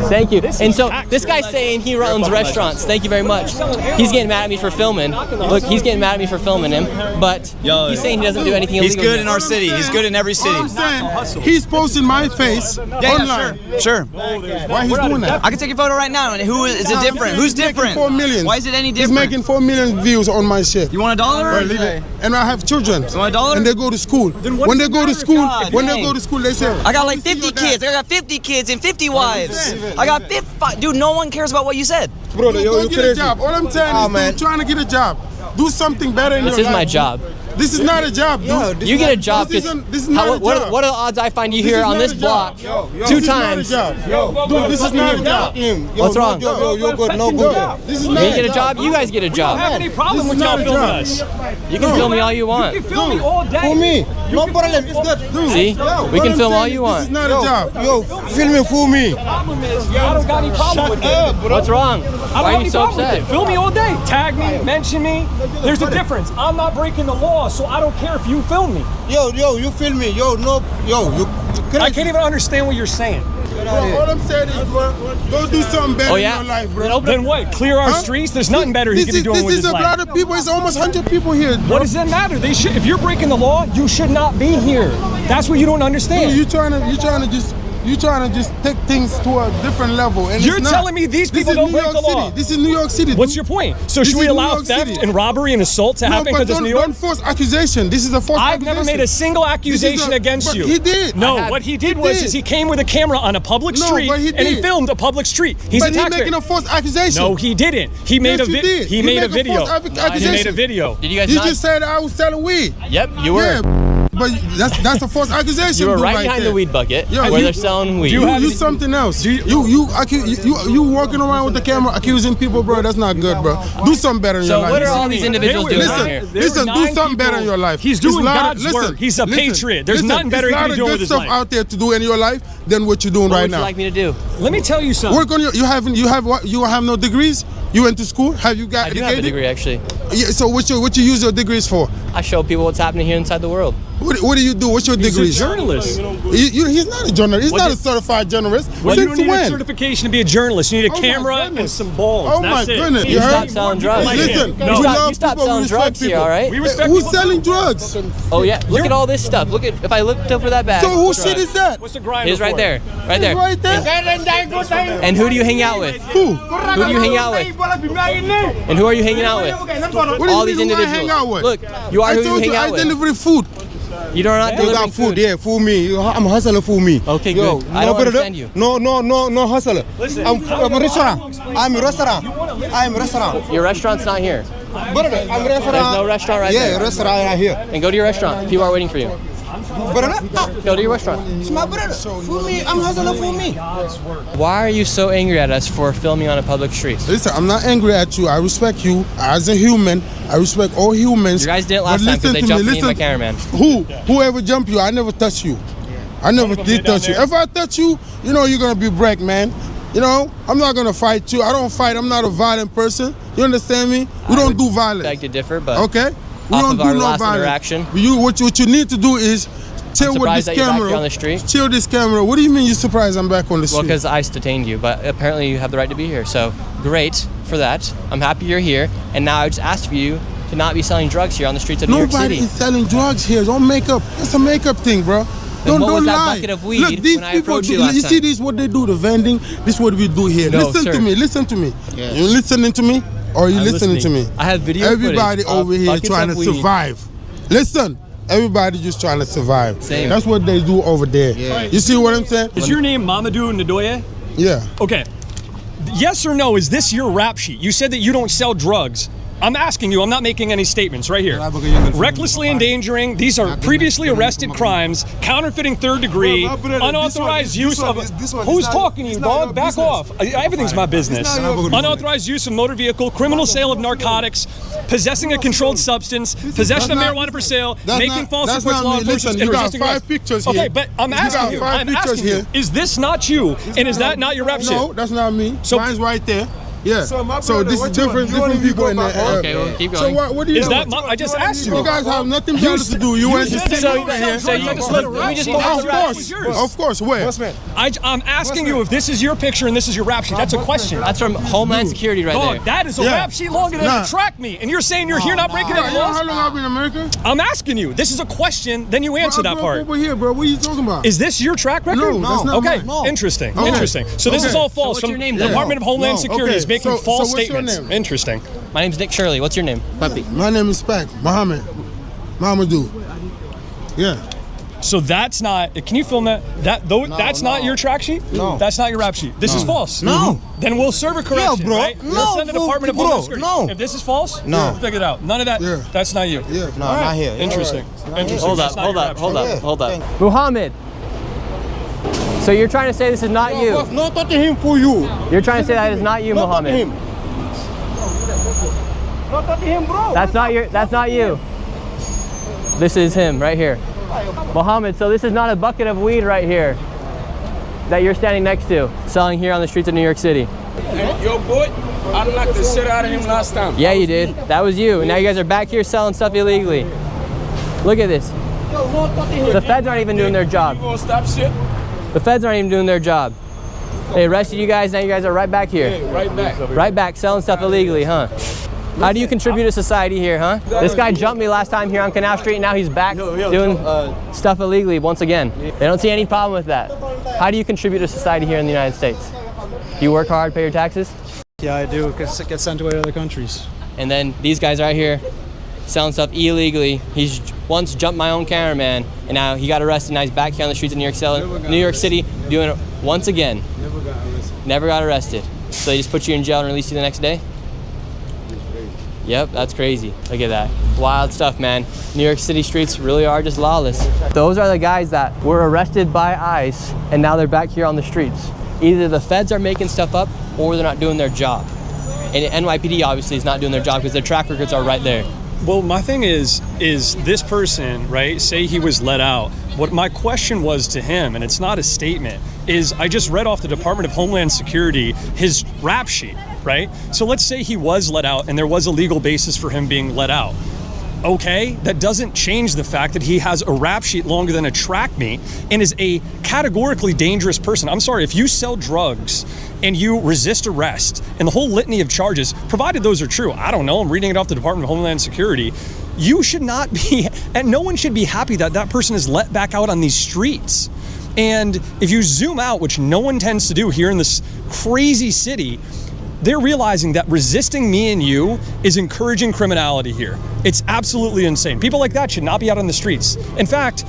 Speaker 3: Thank you. And so this guy's saying he runs restaurants. Thank you very much. He's getting mad at me for filming. Look, he's getting mad at me for filming him, but he's saying he doesn't do anything illegal.
Speaker 18: He's good in our city. He's good in every city.
Speaker 5: I'm saying, he's posting my face online.
Speaker 18: Sure.
Speaker 5: Why he's doing that?
Speaker 18: I can take a photo right now. And who is it different? Who's different?
Speaker 5: 4 million.
Speaker 18: Why is it any different?
Speaker 5: He's making 4 million views on my shit.
Speaker 18: You want $1?
Speaker 5: And I have children.
Speaker 18: You want $1?
Speaker 5: And they go to school. When they go to school, they say,
Speaker 18: I got like 50 kids. I got 50 kids and 50 wives. I got 50. Dude, no one cares about what you said.
Speaker 5: Brother, you get a job. All I'm saying is, dude, trying to get a job. Do something better in your life.
Speaker 3: This is my job.
Speaker 5: This is not a job, dude.
Speaker 3: You get a job because what are the odds I find you here on this block 2 times?
Speaker 5: Dude, this is not a job.
Speaker 3: What's wrong?
Speaker 5: You're good, no good. This is
Speaker 3: You
Speaker 5: not
Speaker 3: get a job, you guys get a job.
Speaker 4: I don't have any problem with y'all filming us.
Speaker 3: You can film me all you want.
Speaker 4: You can film me all day.
Speaker 5: For me, no problem. It's good.
Speaker 3: See? We can film all you
Speaker 5: This is
Speaker 3: want.
Speaker 5: not a job. Yo, film me, fool me.
Speaker 4: Problem is, I don't got any problem with it.
Speaker 3: What's wrong?
Speaker 4: I don't
Speaker 3: Why
Speaker 4: have
Speaker 3: are
Speaker 4: any
Speaker 3: you so
Speaker 4: problem with
Speaker 3: upset?
Speaker 4: it. Film me all day. Tag me, mention me. There's a difference. I'm not breaking the law, so I don't care if you film me.
Speaker 5: Yo, you film me. Yo, you.
Speaker 4: I can't even understand what you're saying.
Speaker 5: All I'm saying is, bro, go do something better in your life, bro.
Speaker 4: Then what? Clear our streets? There's nothing better he could be doing with his life.
Speaker 5: This is a lot of people. It's almost 100 people here, bro.
Speaker 4: What does that matter? They should. If you're breaking the law, you should not be here. That's what you don't understand.
Speaker 5: Dude, you trying to just take things to a different level. And
Speaker 4: You're telling me these people don't break the law.
Speaker 5: This is New York City.
Speaker 4: What's your point? So should we allow theft and robbery and assault to happen because it's New York?
Speaker 5: Don't force accusation. This is a false accusation.
Speaker 4: I've never made a single accusation against you.
Speaker 5: He did.
Speaker 4: No, what he did was he came with a camera on a public street and he filmed a public street. He's a taxpayer.
Speaker 5: But he's making a false accusation.
Speaker 4: No, he didn't. He made a video. He made a video.
Speaker 5: He
Speaker 4: made a video.
Speaker 3: Did you guys
Speaker 5: You
Speaker 3: not?
Speaker 5: just said I was selling weed.
Speaker 3: Yep, you were.
Speaker 5: Yeah, but that's a false accusation.
Speaker 3: You were
Speaker 5: dude,
Speaker 3: right behind the weed bucket where they're selling weed.
Speaker 5: You something else. You walking around with the camera accusing people, bro. That's not good, bro. Do something better in your life.
Speaker 3: So what are all these individuals doing out here?
Speaker 5: Listen, do something better in your life.
Speaker 4: He's doing God's work. He's a patriot. There's nothing better he can be doing with his life.
Speaker 5: There's a lot of good stuff out there to do in your life than what you're doing right now.
Speaker 3: What would you like me to do?
Speaker 4: Let me tell you something.
Speaker 5: Work on you have no degrees? You went to school? Have you got educated?
Speaker 3: I do have a degree, actually.
Speaker 5: Yeah, so what you use your degrees for?
Speaker 3: I show people what's happening here inside the world.
Speaker 5: What do you do? What's your degrees?
Speaker 4: He's a journalist.
Speaker 5: He's not a journalist. He's not a certified journalist.
Speaker 4: Well, you don't need a certification to be a journalist. You need a camera and some balls.
Speaker 5: Oh my goodness.
Speaker 3: You stop selling drugs.
Speaker 5: Listen,
Speaker 3: you stop selling drugs here, all right?
Speaker 5: Who's selling drugs?
Speaker 3: Oh yeah, look at all this stuff. Look at, if I looked over that bag.
Speaker 5: So whose shit is that?
Speaker 4: What's the grinder?
Speaker 3: It's right there. Right there.
Speaker 5: Right there?
Speaker 3: And who do you hang out with?
Speaker 5: Who?
Speaker 3: Who do you hang out with? And who are you hanging out with? All these individuals. Look, you are who you hang out with.
Speaker 5: I deliver food.
Speaker 3: You don't not delivering food.
Speaker 5: Yeah, fool me. I'm a hustler, fool me.
Speaker 3: Okay, good. I don't understand you.
Speaker 5: No hustler.
Speaker 4: Listen,
Speaker 5: I'm a restaurant. I'm a restaurant.
Speaker 3: Your restaurant's not here.
Speaker 5: Brother, I'm a restaurant.
Speaker 3: There's no restaurant right there.
Speaker 5: Yeah, restaurant right here.
Speaker 3: And go to your restaurant. People are waiting for you. Go to your restaurant.
Speaker 5: It's my brother. Fool me. I'm a hustler, fool me.
Speaker 3: Why are you so angry at us for filming on a public street?
Speaker 5: Listen, I'm not angry at you. I respect you as a human. I respect all humans.
Speaker 3: You guys didn't last time because they jumped me and my cameraman.
Speaker 5: Whoever jumped you, I never touched you. I never did touch you. If I touch you, you know you're gonna be break, man. You know, I'm not gonna fight you. I don't fight. I'm not a violent person. You understand me? We don't do violence.
Speaker 3: I beg to differ, but
Speaker 5: okay. We
Speaker 3: off
Speaker 5: don't
Speaker 3: of
Speaker 5: do
Speaker 3: our
Speaker 5: no
Speaker 3: last
Speaker 5: violence.
Speaker 3: interaction.
Speaker 5: What you need to do is chill with this
Speaker 3: that you're back
Speaker 5: camera.
Speaker 3: here on the street.
Speaker 5: Chill this camera. What do you mean you're surprised I'm back on the street?
Speaker 3: Well, because ICE detained you, but apparently you have the right to be here. So great for that. I'm happy you're here. And now I just asked for you to not be selling drugs here on the streets of New York City.
Speaker 5: Nobody is selling drugs here. Don't make up. It's a makeup thing, bro.
Speaker 3: Then what was that
Speaker 5: lie.
Speaker 3: bucket of weed
Speaker 5: Look, these
Speaker 3: when I
Speaker 5: people,
Speaker 3: approached you last
Speaker 5: see
Speaker 3: time?
Speaker 5: this what they do, the vending. This is what we do here.
Speaker 3: No,
Speaker 5: listen
Speaker 3: sir.
Speaker 5: to me. Listen to me.
Speaker 3: Yeah.
Speaker 5: You listening to me, or are you
Speaker 3: I'm
Speaker 5: listening to me?
Speaker 3: I have video
Speaker 5: Everybody
Speaker 3: footage of
Speaker 5: over here
Speaker 3: buckets
Speaker 5: trying to
Speaker 3: of weed.
Speaker 5: survive. Listen. Everybody just trying to survive.
Speaker 3: Same.
Speaker 5: That's what they do over there. Yeah. You see what I'm saying?
Speaker 4: Is your name Mamadou Ndoye?
Speaker 5: Yeah.
Speaker 4: Okay. Yes or no, is this your rap sheet? You said that you don't sell drugs. I'm asking you, I'm not making any statements right here. Recklessly endangering, these are previously arrested crimes, counterfeiting third degree, unauthorized use of, who's talking to you, dog? Back off. Everything's my business. Unauthorized use of motor vehicle, criminal sale of narcotics, possessing a controlled substance, possession of marijuana for sale, making false reports of law enforcement, and resisting arrest. Okay, but I'm asking you, is this not you? And is that not your rap shit?
Speaker 5: No, that's not me.
Speaker 4: So
Speaker 5: mine's right there. Yeah. So this is different people in there.
Speaker 3: Okay, well, keep going.
Speaker 5: So what do you?
Speaker 4: Is that I just asked you.
Speaker 5: You guys have nothing better to do. You went to sit over here. Of course. Where?
Speaker 4: I'm asking you if this is your picture and this is your rap sheet. That's a question.
Speaker 3: That's from Homeland Security right there.
Speaker 4: That is a rap sheet long enough to track me. And you're saying you're here not breaking any laws?
Speaker 5: How long have you been in America?
Speaker 4: I'm asking you. This is a question. Then you answer that part.
Speaker 5: Over here, bro. What are you talking about?
Speaker 4: Is this your track record?
Speaker 5: No, that's not
Speaker 4: okay.
Speaker 5: mine.
Speaker 4: Interesting. Interesting. So this is all false.
Speaker 3: So what's your name,
Speaker 4: the
Speaker 3: then?
Speaker 4: Department of Homeland Security is making false statements. Interesting.
Speaker 3: My name's Nick Shirley. What's your name?
Speaker 5: Puppy. My name is Spec. Mamadou. Yeah.
Speaker 4: So that's not. Can you film that? That's not your track sheet.
Speaker 5: No.
Speaker 4: That's not your rap sheet. This is false.
Speaker 5: No.
Speaker 4: Then we'll serve a correction.
Speaker 5: bro.
Speaker 4: Right?
Speaker 5: No,
Speaker 4: We'll send the Department of Homeland Security.
Speaker 5: No.
Speaker 4: If this is false,
Speaker 5: No.
Speaker 4: figure it out. None of that.
Speaker 5: Yeah.
Speaker 4: That's not you.
Speaker 5: Yeah.
Speaker 17: No, not here.
Speaker 4: Interesting. Interesting.
Speaker 3: Hold
Speaker 4: That's
Speaker 3: up,
Speaker 4: not
Speaker 3: hold
Speaker 4: your
Speaker 3: up,
Speaker 4: rap
Speaker 3: hold
Speaker 4: sheet.
Speaker 3: up, hold up. Muhammad. So you're trying to say this is not you?
Speaker 5: No, talk to him for you.
Speaker 3: You're trying to say that is not you, Muhammad?
Speaker 5: Not talk to him, bro.
Speaker 3: That's not you. This is him right here. Muhammad, so this is not a bucket of weed right here that you're standing next to, selling here on the streets of New York City.
Speaker 12: Yo, boy, I knocked the shit out of him last time.
Speaker 3: Yeah, you did. That was you. And now you guys are back here selling stuff illegally. Look at this. The feds aren't even doing their job.
Speaker 12: You gonna stop shit?
Speaker 3: The feds aren't even doing their job. They arrested you guys, now you guys are right back here.
Speaker 12: Yeah, right back.
Speaker 3: Right back, selling stuff illegally, huh? How do you contribute to society here, huh? This guy jumped me last time here on Canal Street, and now he's back doing stuff illegally once again. They don't see any problem with that. How do you contribute to society here in the United States? Do you work hard, pay your taxes?
Speaker 19: Yeah, I do. Get sent away to other countries.
Speaker 3: And then these guys right here selling stuff illegally. He's once jumped my own cameraman, and now he got arrested. Now he's back here on the streets of New York City doing it once again. Never got arrested. So they just put you in jail and release you the next day? Yep, that's crazy. Look at that. Wild stuff, man. New York City streets really are just lawless. Those are the guys that were arrested by ICE, and now they're back here on the streets. Either the feds are making stuff up, or they're not doing their job. And NYPD obviously is not doing their job because their track records are right there.
Speaker 4: Well, my thing is this person, right, say he was let out. What my question was to him, and it's not a statement, is I just read off the Department of Homeland Security, his rap sheet, right? So let's say he was let out and there was a legal basis for him being let out. Okay, that doesn't change the fact that he has a rap sheet longer than a track meet and is a categorically dangerous person. I'm sorry, if you sell drugs and you resist arrest and the whole litany of charges, provided those are true, I don't know, I'm reading it off the Department of Homeland Security, you should not be, and no one should be happy that that person is let back out on these streets. And if you zoom out, which no one tends to do here in this crazy city, they're realizing that resisting me and you is encouraging criminality here. It's absolutely insane. People like that should not be out on the streets. In fact,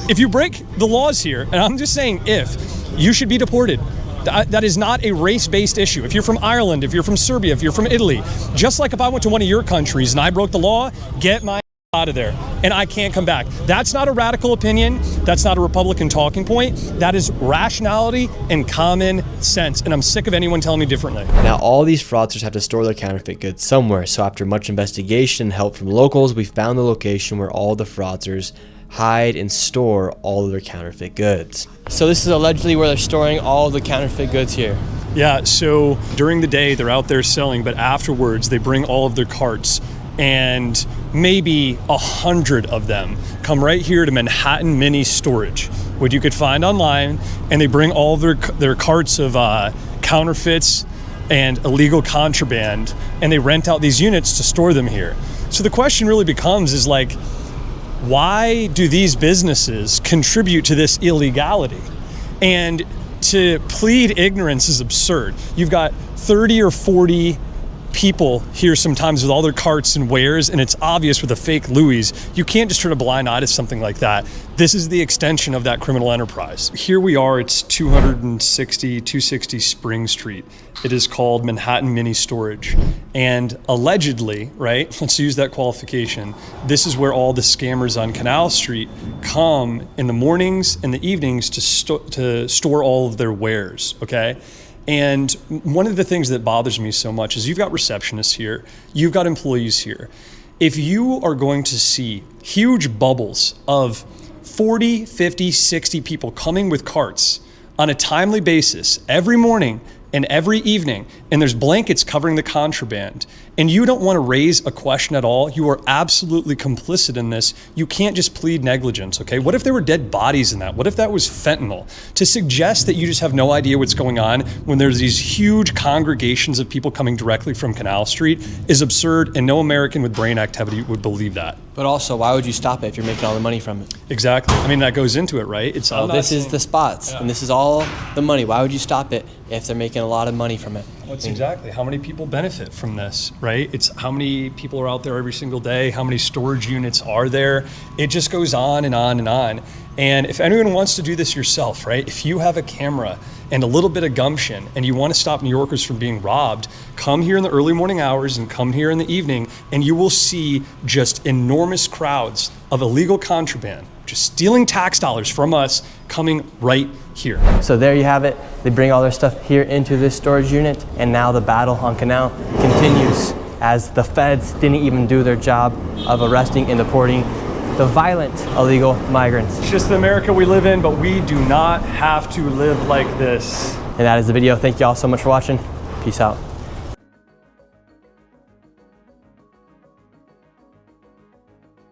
Speaker 4: if you break the laws here, and I'm just saying if, you should be deported. That is not a race-based issue. If you're from Ireland, if you're from Serbia, if you're from Italy, just like if I went to one of your countries and I broke the law, get my out of there, and I can't come back. That's not a radical opinion. That's not a Republican talking point. That is rationality and common sense, and I'm sick of anyone telling me differently.
Speaker 3: Now, all these fraudsters have to store their counterfeit goods somewhere, so after much investigation and help from locals, we found the location where all the fraudsters hide and store all of their counterfeit goods. So this is allegedly where they're storing all the counterfeit goods here.
Speaker 4: Yeah, so during the day, they're out there selling, but afterwards, they bring all of their carts, and maybe 100 of them come right here to Manhattan Mini Storage, which you could find online, and they bring all of their carts of counterfeits and illegal contraband, and they rent out these units to store them here. So the question really becomes is like, why do these businesses contribute to this illegality? And to plead ignorance is absurd. You've got 30 or 40 people here sometimes with all their carts and wares, and it's obvious with a fake Louis. You can't just turn a blind eye to something like that. This is the extension of that criminal enterprise. Here we are, it's 260 Spring Street. It is called Manhattan Mini Storage. And allegedly, right, let's use that qualification, this is where all the scammers on Canal Street come in the mornings and the evenings to store all of their wares, okay? And one of the things that bothers me so much is you've got receptionists here, you've got employees here. If you are going to see huge bubbles of 40, 50, 60 people coming with carts on a timely basis every morning and every evening, and there's blankets covering the contraband, and you don't want to raise a question at all, you are absolutely complicit in this. You can't just plead negligence, okay? What if there were dead bodies in that? What if that was fentanyl? To suggest that you just have no idea what's going on when there's these huge congregations of people coming directly from Canal Street is absurd, and no American with brain activity would believe that.
Speaker 3: But also, why would you stop it if you're making all the money from it?
Speaker 4: Exactly. I mean, that goes into it, right? It's
Speaker 3: this is the spots, and this is all the money. Why would you stop it if they're making a lot of money from it?
Speaker 4: That's exactly how many people benefit from this, right? It's how many people are out there every single day, how many storage units are there. It just goes on and on and on. And if anyone wants to do this yourself, right? If you have a camera and a little bit of gumption and you want to stop New Yorkers from being robbed, come here in the early morning hours and come here in the evening, and you will see just enormous crowds of illegal contraband, just stealing tax dollars from us, coming right here.
Speaker 3: So there you have it. They bring all their stuff here into this storage unit, and now the battle on Canal continues as the feds didn't even do their job of arresting and deporting the violent illegal migrants.
Speaker 4: It's just the America we live in, but we do not have to live like this.
Speaker 3: And that is the video. Thank you all so much for watching. Peace out.